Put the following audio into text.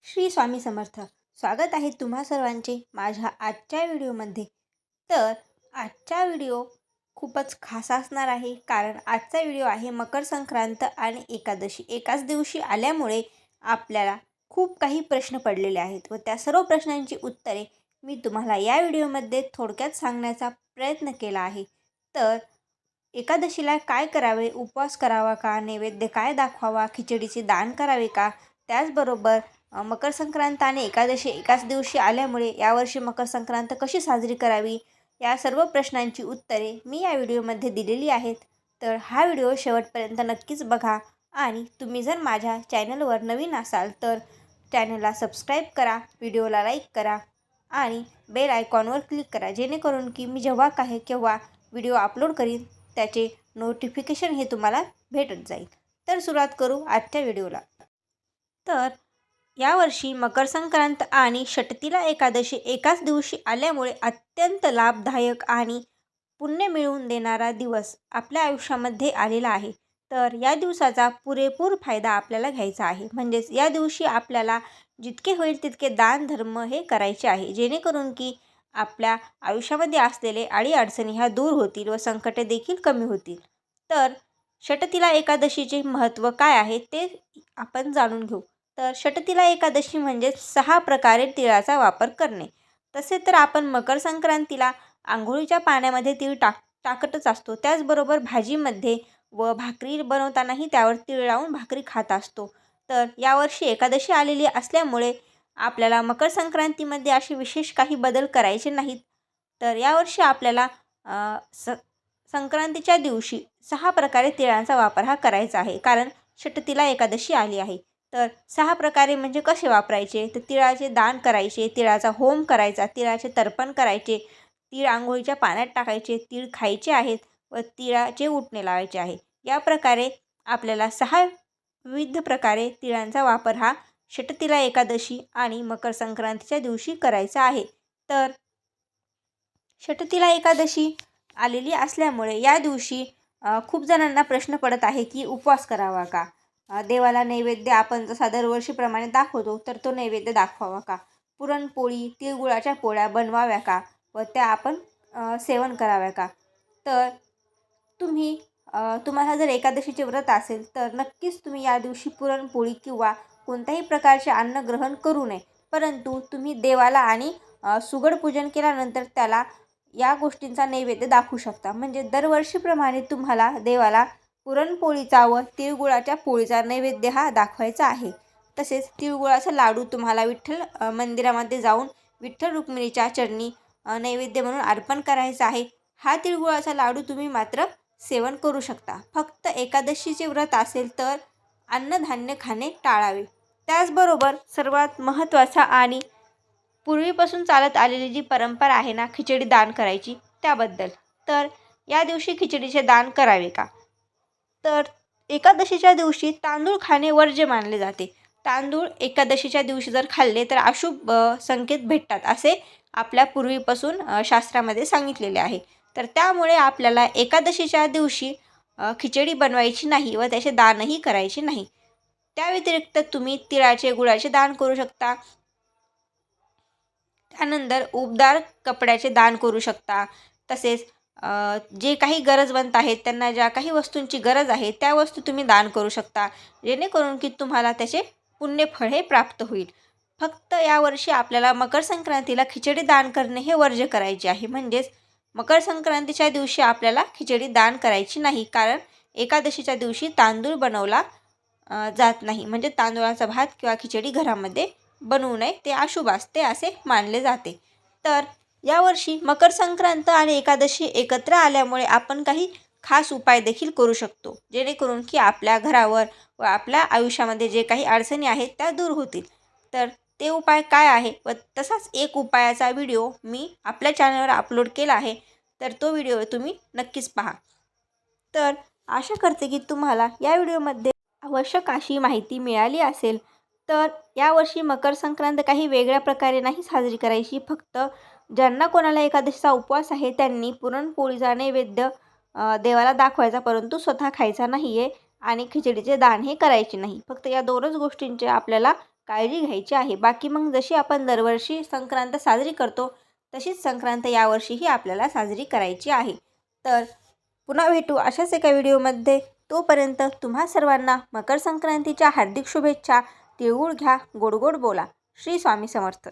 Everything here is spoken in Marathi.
श्री स्वामी समर्थ. स्वागत आहे तुम्हा सर्वांचे माझ्या आजच्या व्हिडिओमध्ये. तर आजचा व्हिडिओ खूपच खास असणार आहे, कारण आजचा व्हिडिओ आहे मकर संक्रांत आणि एकादशी एकाच दिवशी आल्यामुळे आपल्याला खूप काही प्रश्न पडलेले आहेत व त्या सर्व प्रश्नांची उत्तरे मी तुम्हाला या व्हिडिओमध्ये थोडक्यात सांगण्याचा प्रयत्न केला आहे. तर एकादशीला काय करावे, उपवास करावा का, नैवेद्य काय दाखवावा, खिचडीचे दान करावे का, त्याचबरोबर मकर संक्रांत आणि एकादशी एकाच दिवशी आल्यामुळे यावर्षी मकर संक्रांत कशी साजरी करावी, या सर्व प्रश्नांची उत्तरे मी या व्हिडिओमध्ये दिलेली आहेत. तर हा व्हिडिओ शेवटपर्यंत नक्कीच बघा आणि तुम्ही जर माझ्या चॅनलवर नवीन असाल तर चॅनलला सबस्क्राईब करा, व्हिडिओला लाईक करा आणि बेल आयकॉनवर क्लिक करा, जेणेकरून की मी जेव्हा केव्हा व्हिडिओ अपलोड करीन त्याचे नोटिफिकेशन हे तुम्हाला भेटत जाईल. तर सुरुवात करू आजच्या व्हिडिओला. तर यावर्षी मकर संक्रांत आणि षटतिला एकादशी एकाच दिवशी आल्यामुळे अत्यंत लाभदायक आणि पुण्य मिळवून देणारा दिवस आपल्या आयुष्यामध्ये आलेला आहे. तर या दिवसाचा पुरेपूर फायदा आपल्याला घ्यायचा आहे. म्हणजेच या दिवशी आपल्याला जितके होईल तितके दान धर्म हे करायचे आहे, जेणेकरून की आपल्या आयुष्यामध्ये असलेले अडीअडचणी ह्या दूर होतील व संकटे देखील कमी होतील. तर षटतिला एकादशीचे महत्त्व काय आहे ते आपण जाणून घेऊ. तर षटतिला एकादशी म्हणजे 6 प्रकारे तिळाचा वापर करणे. तसे तर आपण मकर संक्रांतीला आंघोळीच्या पाण्यामध्ये तीळ टाकतच असतो. त्याचबरोबर भाजीमध्ये व भाकरी बनवतानाही त्यावर तीळ लावून भाकरी खात असतो. तर यावर्षी एकादशी आलेली असल्यामुळे आपल्याला मकर संक्रांतीमध्ये असे विशेष काही बदल करायचे नाहीत. तर यावर्षी आपल्याला संक्रांतीच्या दिवशी 6 प्रकारे तिळांचा वापर हा करायचा आहे, कारण षटतिला एकादशी आली आहे. तर 6 प्रकारे म्हणजे कसे वापरायचे, तर तिळाचे दान करायचे, तिळाचा होम करायचा, तिळाचे तर्पण करायचे, तीळ आंघोळीच्या पाण्यात टाकायचे, तीळ खायचे आहेत व तिळाचे उटणे लावायचे आहे. या प्रकारे आपल्याला 6 विविध प्रकारे तिळांचा वापर हा षटतिला एकादशी आणि मकर संक्रांतीच्या दिवशी करायचा आहे. तर षटतिला एकादशी आलेली असल्यामुळे या दिवशी खूप जणांना प्रश्न पडत आहे की उपवास करावा का, देवाला नैवेद्य आपण जसा दरवर्षीप्रमाणे दाखवतो तर तो नैवेद्य दाखवावा का, पुरणपोळी तिळगुळाच्या पोळ्या बनवाव्या का व त्या आपण सेवन कराव्या का. तर तुम्हाला जर एकादशीचे व्रत असेल तर नक्कीच तुम्ही या दिवशी पुरणपोळी किंवा कोणत्याही प्रकारचे अन्न ग्रहण करू नये. परंतु तुम्ही देवाला आणि सुगड पूजन केल्यानंतर त्याला या गोष्टींचा नैवेद्य दाखवू शकता. म्हणजे दरवर्षीप्रमाणे तुम्हाला देवाला पुरणपोळीचा व तिळगुळाच्या पोळीचा नैवेद्य हा दाखवायचा आहे. तसेच तिळगुळाचा लाडू तुम्हाला विठ्ठल मंदिरामध्ये जाऊन विठ्ठल रुक्मिणीच्या चरणी नैवेद्य म्हणून अर्पण करायचा आहे. हा तिळगुळाचा लाडू तुम्ही मात्र सेवन करू शकता. फक्त एकादशीचे व्रत असेल तर अन्नधान्य खाणे टाळावे. त्याचबरोबर सर्वात महत्त्वाचा आणि पूर्वीपासून चालत आलेली जी परंपरा आहे ना, खिचडी दान करायची त्याबद्दल. तर या दिवशी खिचडीचे दान करावे का, तर एकादशीच्या दिवशी तांदूळ खाणे वर्ज्य मानले जाते. तांदूळ एकादशीच्या दिवशी जर खाल्ले तर अशुभ संकेत भेटतात असे आपल्या पूर्वीपासून शास्त्रामध्ये सांगितलेले आहे. तर त्यामुळे आपल्याला एकादशीच्या दिवशी खिचडी बनवायची नाही व त्याचे दानही करायचे नाही. त्या व्यतिरिक्त तुम्ही तिळाचे गुळाचे दान करू शकता. त्यानंतर उबदार कपड्याचे दान करू शकता. तसेच जे काही गरजवंत आहेत त्यांना ज्या काही वस्तूंची गरज आहे त्या वस्तू तुम्ही दान करू शकता, जेणेकरून की तुम्हाला त्याचे पुण्यफळ हे प्राप्त होईल. फक्त यावर्षी आपल्याला मकर संक्रांतीला खिचडी दान करणे हे वर्ज्य करायचे आहे. म्हणजेच मकर संक्रांतीच्या दिवशी आपल्याला खिचडी दान करायची नाही, कारण एकादशीच्या दिवशी तांदूळ बनवला जात नाही. म्हणजे तांदूळाचा भात किंवा खिचडी घरामध्ये बनवू नये, ते अशुभ असते असे मानले जाते. तर यावर्षी मकर संक्रांत आणि एकादशी एकत्र आल्यामुळे आपण काही खास उपाय देखील करू शकतो, जेणेकरून की आपल्या घरावर व आपल्या आयुष्यामध्ये जे काही अडचणी आहेत त्या दूर होतील. तर ते उपाय काय आहे व तसाच एक उपायाचा व्हिडिओ मी आपल्या चॅनलवर अपलोड केला आहे. तर तो व्हिडिओ तुम्ही नक्कीच पहा. तर आशा करते की तुम्हाला या व्हिडिओमध्ये आवश्यक अशी माहिती मिळाली असेल. तर यावर्षी मकर संक्रांत काही वेगळ्या प्रकारे नाही साजरी करायची. फक्त ज्यांना कोणाला एकादशीचा उपवास आहे त्यांनी पुरणपोळीचा नैवेद्य देवाला दाखवायचा, परंतु स्वतः खायचा नाही आहे आणि खिचडीचे दान हे करायचे नाही. फक्त या 2च गोष्टींचे आपल्याला काळजी घ्यायची आहे. बाकी मग जशी आपण दरवर्षी संक्रांत साजरी करतो तशीच संक्रांत यावर्षीही आपल्याला साजरी करायची आहे. तर पुन्हा भेटू अशाच एका व्हिडिओमध्ये. तोपर्यंत तुम्हा सर्वांना मकर संक्रांतीच्या हार्दिक शुभेच्छा. तिळगुळ घ्या, गोड गोड बोला. श्री स्वामी समर्थ.